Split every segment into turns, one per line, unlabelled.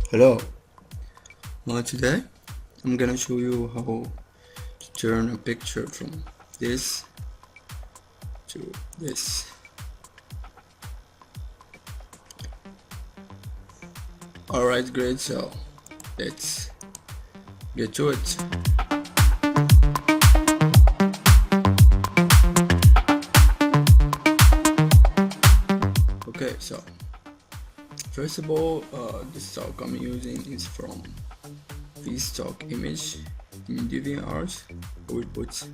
Hello. Today I'm gonna show you how to turn a picture from this to this. Alright, great, so let's get to it. Okay, so first of all, the stock I'm using is from this stock image in DeviantArt. I will put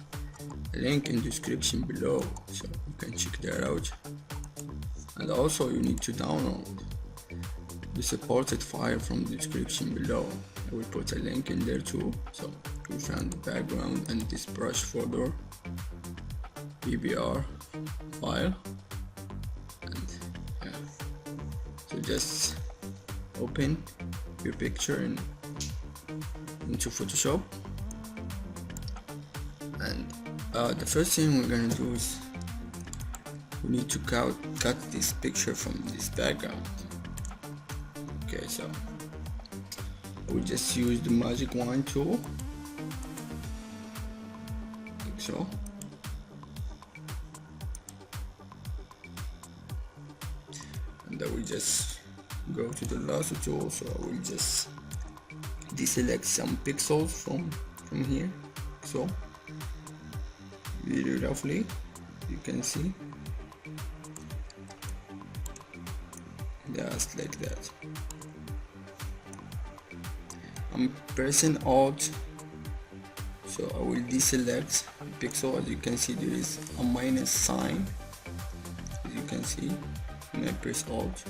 a link in the description below so you can check that out. And also you need to download the supported file from the description below. I will put a link in there too, so you find the background and this brush folder, BBR file, and yeah. So just open your picture into Photoshop, and the first thing we're gonna do is we need to cut this picture from this background. Okay, so we just use the magic wand tool, like so. And then we just go to the lasso tool, so I will just deselect some pixels from here, so very roughly you can see, just like that. I'm pressing Alt, so I will deselect the pixel. As you can see, there is a minus sign, as you can see when I press Alt.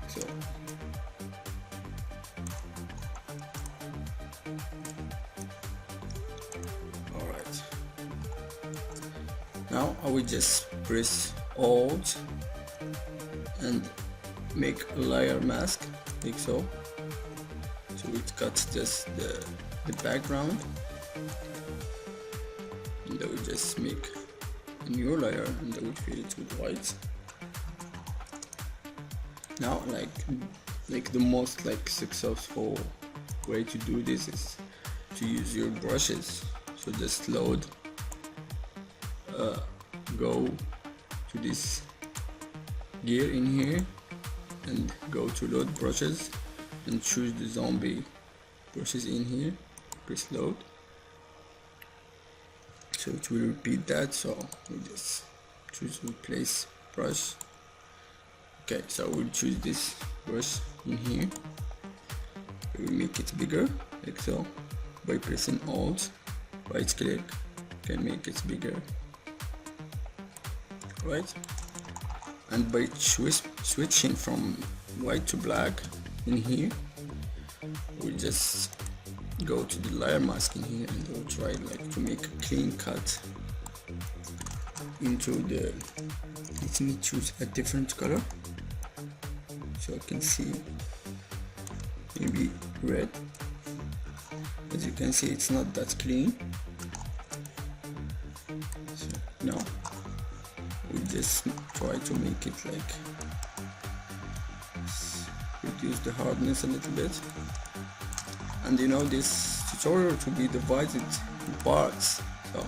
So alright, now I will just press Alt and make a layer mask, like so. So it cuts just the background, and then we just make a new layer and then we fill it with white. Now like the most successful way to do this is to use your brushes. So just load, go to this gear in here and go to load brushes and choose the zombie brushes in here, press load, so it will repeat that. So we just choose replace brush. Okay, so we'll choose this brush in here, we'll make it bigger, like so. By pressing Alt, right click, can make it bigger, right? And by switching from white to black in here, we'll just go to the layer mask in here and we'll try to make a clean cut into the, let me choose a different color so I can see, maybe red. As you can see, it's not that clean. So now we just try to make it reduce the hardness a little bit. And you know, this tutorial to be divided in parts, so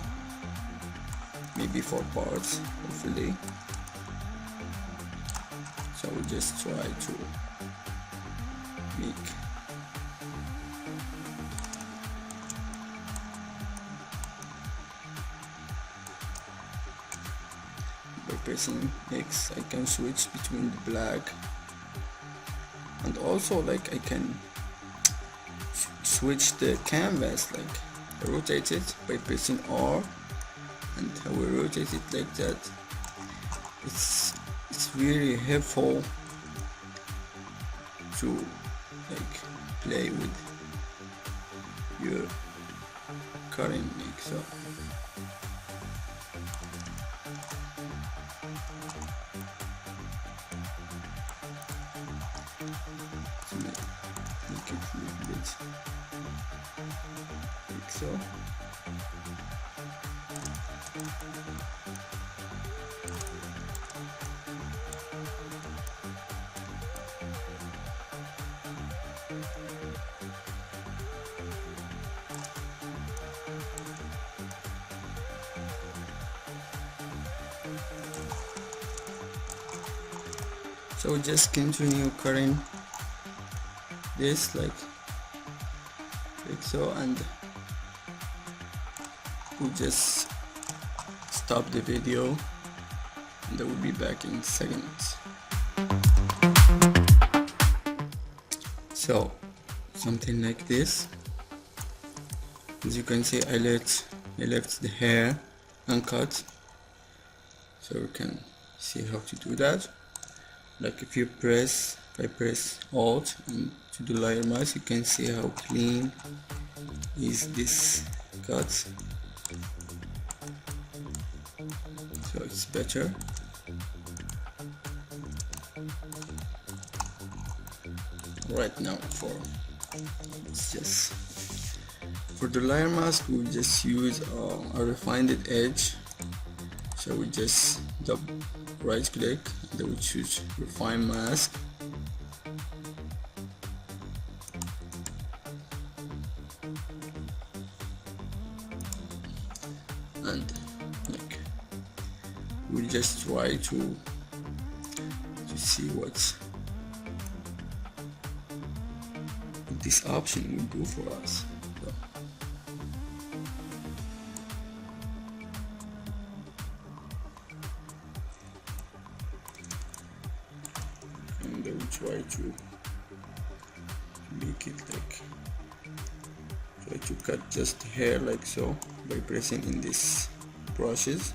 maybe 4 parts hopefully. So we just try to make by pressing X I can switch between the black, and also I can switch the canvas, rotate it by pressing R, and I will rotate it like that. It's really helpful to play with your current so. Make it a little bit like so. So just continue cutting this like so, and we'll just stop the video and I will be back in seconds. So something like this. As you can see, I left the hair uncut, so you can see how to do that. Like if I press Alt and to the layer mask, you can see how clean is this cut. So it's better. Right now for the layer mask, we'll just use a refined edge. So we just right click and then we choose refine mask. And like we'll just try to see what this option will do for us. So, and then we try to make it like, try to cut just the hair like so by pressing in these brushes.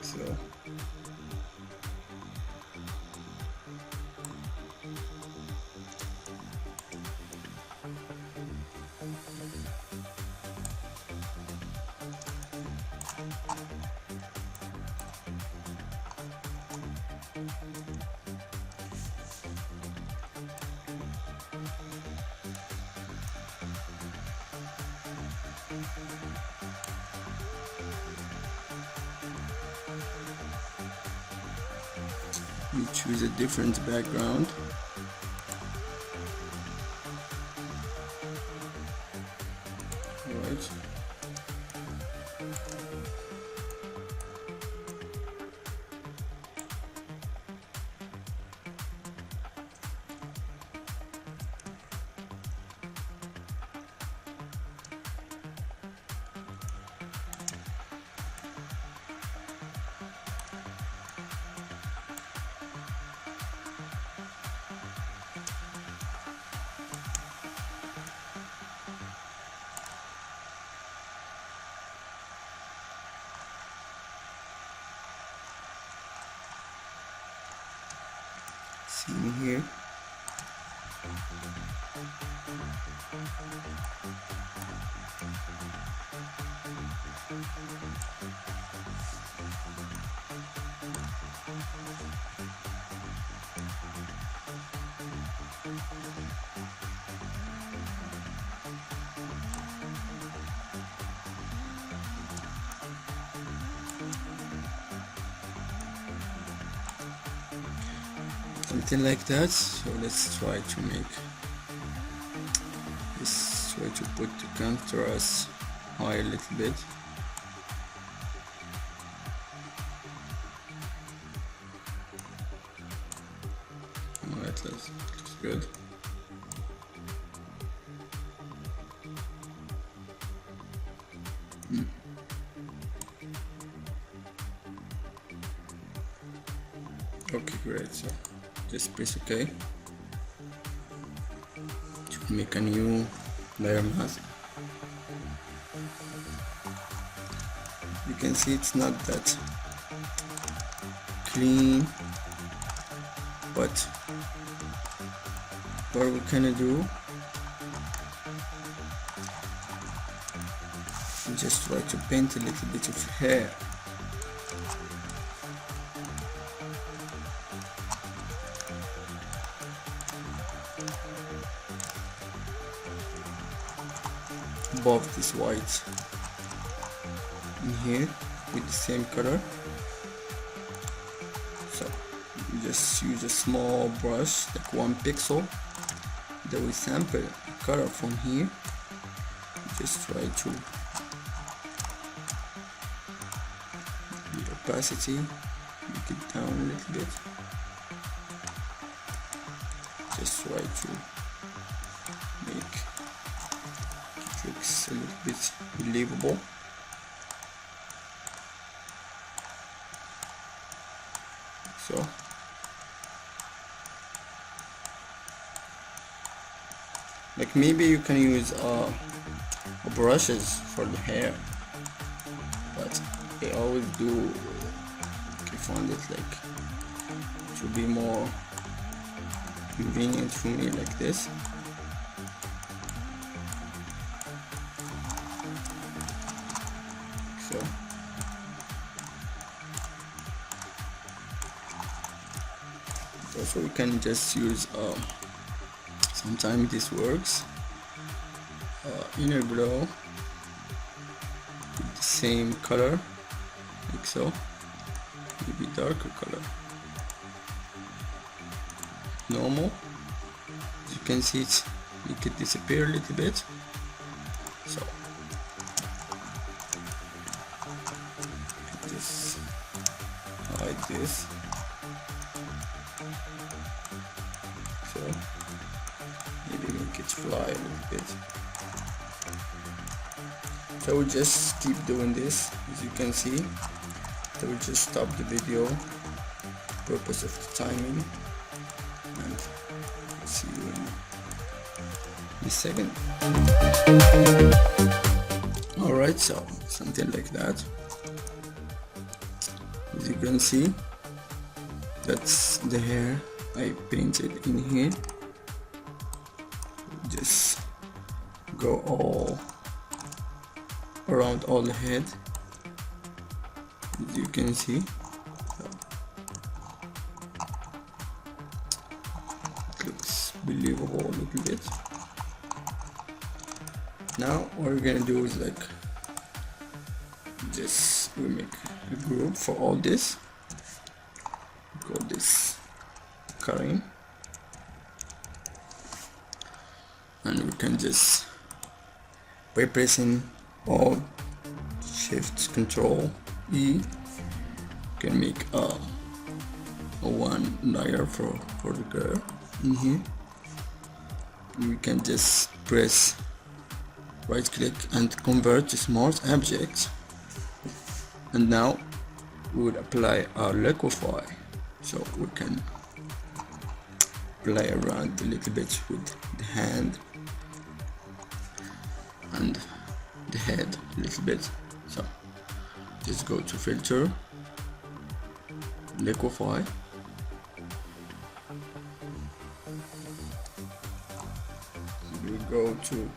So we choose a different background. Alright. See me here. Something like that. So let's try to make this, try to put the contrast high a little bit. Alright, looks good. Okay, great. So just press OK to make a new layer mask. You can see it's not that clean, but what we can do, just try to paint a little bit of hair. Above this white in here with the same color. So you just use a small brush, like 1 pixel, that will sample the color from here. Just try to opacity, make it down a little bit. Just try to make tricks a little bit believable. So like maybe you can use brushes for the hair, but I always do I find it like to be more convenient for me like this. So also we can just use sometimes this works, inner glow with the same color like so, maybe darker color, normal. As you can see, it make it disappear a little bit. So just hide this. So maybe make it fly a little bit. So we'll just keep doing this. As you can see, so we'll just stop the video, purpose of the timing, and see you in a second. Alright, so something like that. As you can see, that's the hair I painted in here. Just go all around all the head, as you can see. It looks believable a little bit. Now what we're gonna do is like just we make a group for all this. Call this Karim, and we can just by pressing Alt Shift Ctrl E can make a one layer for the girl in here. We can just press right click and convert to smart object, and now we would apply our liquify, so we can play around a little bit with the hand and the head a little bit. So just go to filter, liquify, we go to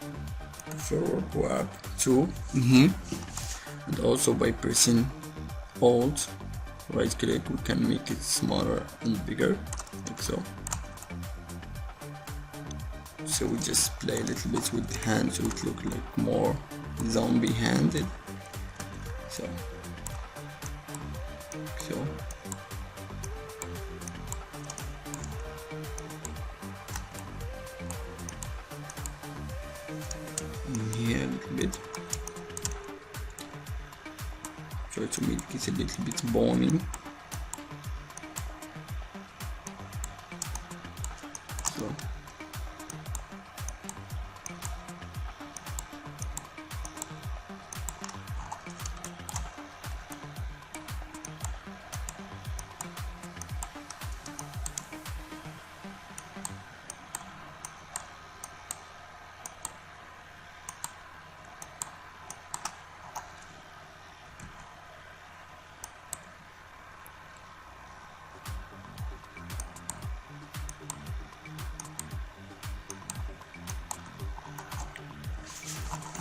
forward tool, and also by pressing Alt right click we can make it smaller and bigger like so. So we just play a little bit with the hand so it look like more zombie handed. So here a little bit. Try to make it a little bit bony. So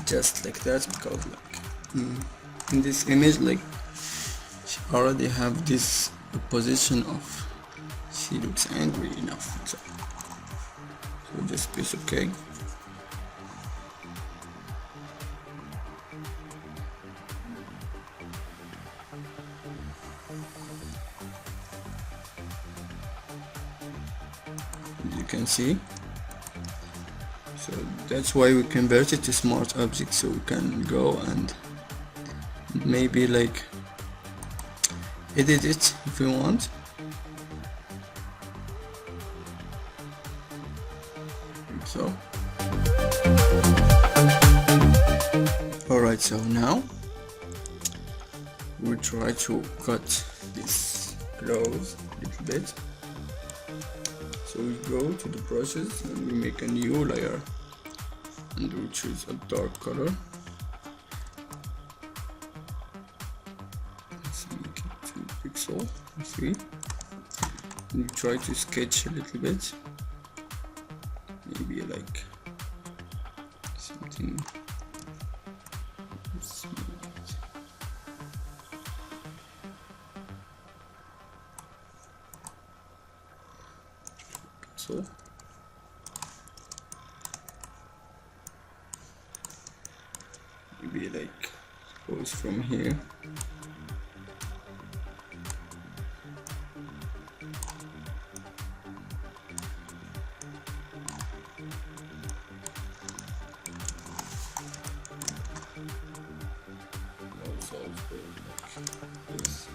just like that, because like in this image like she already have this position of she looks angry enough, so just press OK. As you can see, so that's why we convert it to smart object, so we can go and maybe like edit it if you want. Like so. Alright, so now we'll try to cut this close a little bit. So we go to the brushes and we make a new layer and we choose a dark color. Let's make it 2 pixels, 3. And we try to sketch a little bit, maybe like something. So maybe like goes from here. Also like this.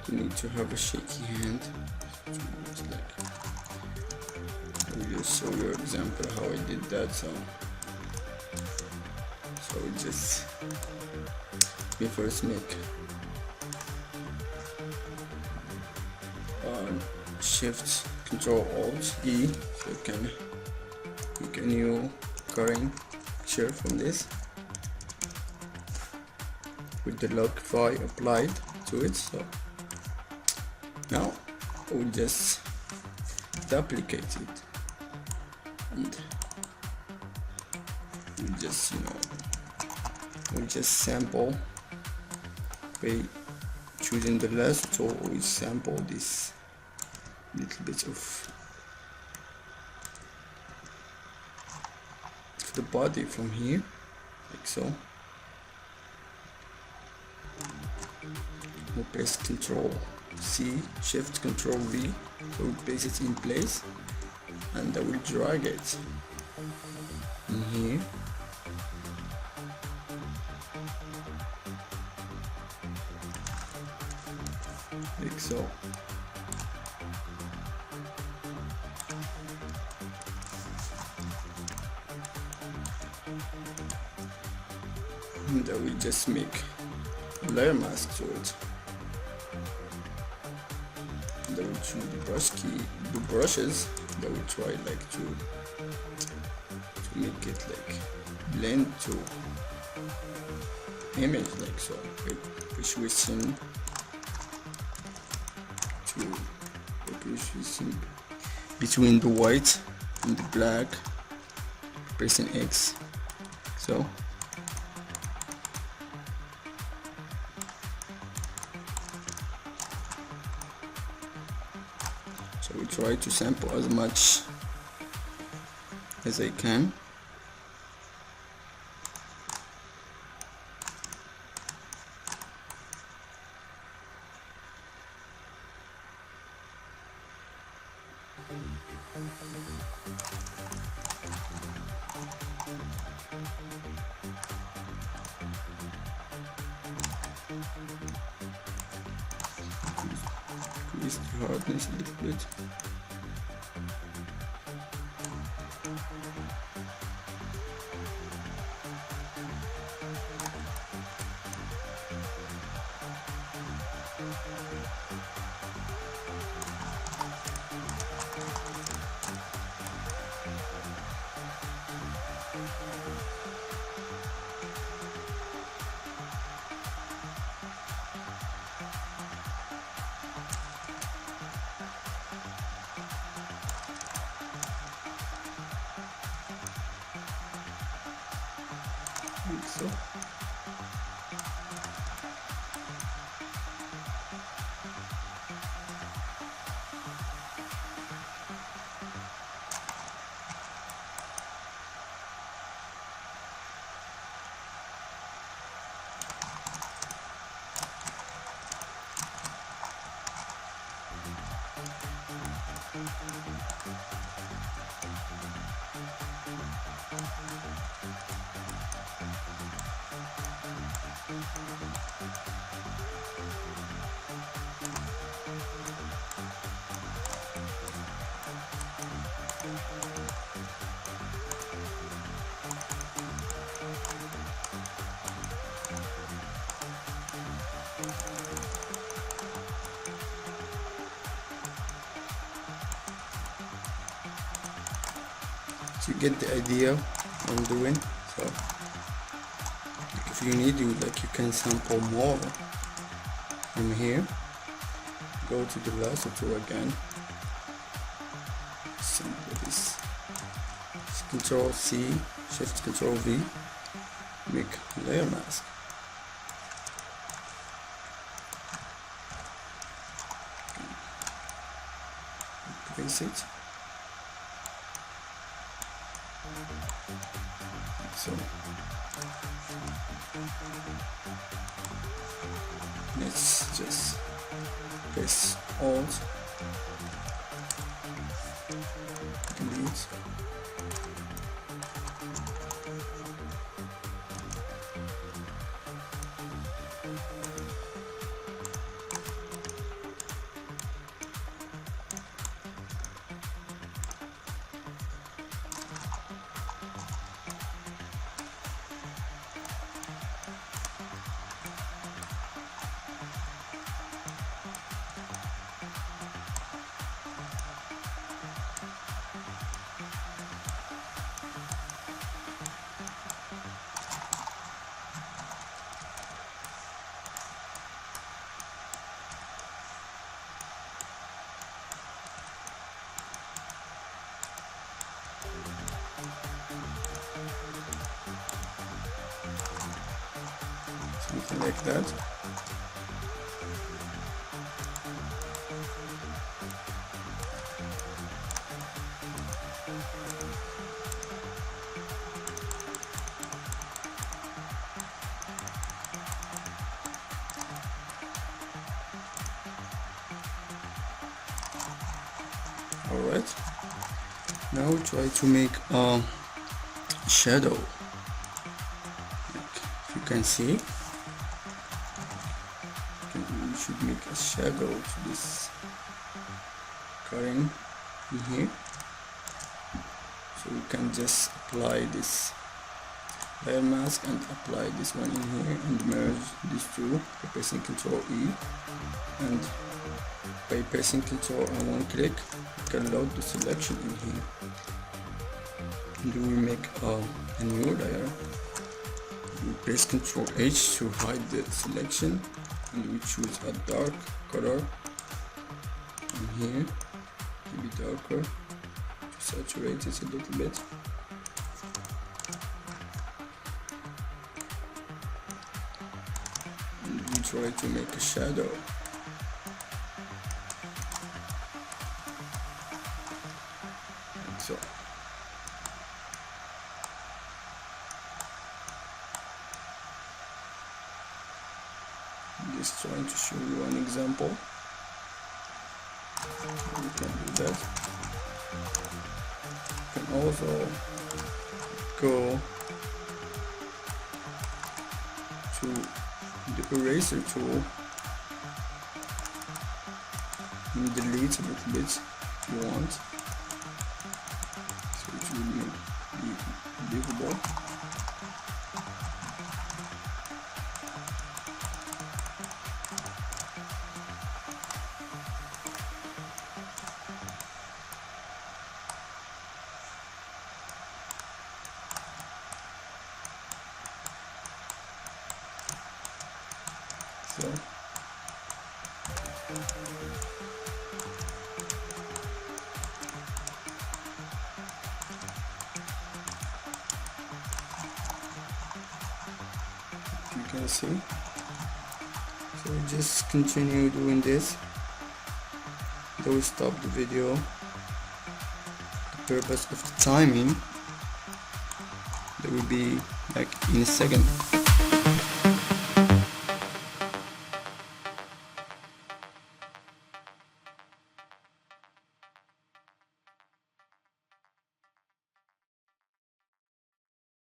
You need to have a shaky hand. It's like, I will just show you an example how I did that. So just we first make Shift Ctrl Alt E, so you can make a new current picture from this with the liquify applied to it. So now we'll just duplicate it and we'll just we'll just sample by choosing the last tool. We sample this little bit of the body from here, like so. We'll press Ctrl C, Shift Ctrl V, so we place it in place, and I will drag it in here. Like so. And I will just make a layer mask to it. And I will choose the brush key, the brushes. And I will try like to make it like blend to image, like so. Switching between the white and the black, pressing X. So we try to sample as much as I can. Increase the hardness a little bit. Like so. you get the idea what I'm doing. So if you need, you can sample more from here. Go to the lasso tool again, sample this, Ctrl C, Shift Ctrl V, make layer mask. Place it. So let's just press Alt, delete. Something like that. Alright, now try to make a shadow. If you can see, you should make a shadow to this current in here. So you can just apply this layer mask and apply this one in here and merge these two by pressing Ctrl E, and by pressing Ctrl and one click you can load the selection in here. And we make a new layer. We press Ctrl H to hide the selection, and we choose a dark color in here, maybe darker, to saturate it a little bit. And we try to make a shadow. Like so. Just trying to show you an example. You can do that. You can also go to the eraser tool and delete a little bit if you want, so it will be visible. So you can see, so just continue doing this. Don't stop the video. The purpose of the timing, that will be like in a second.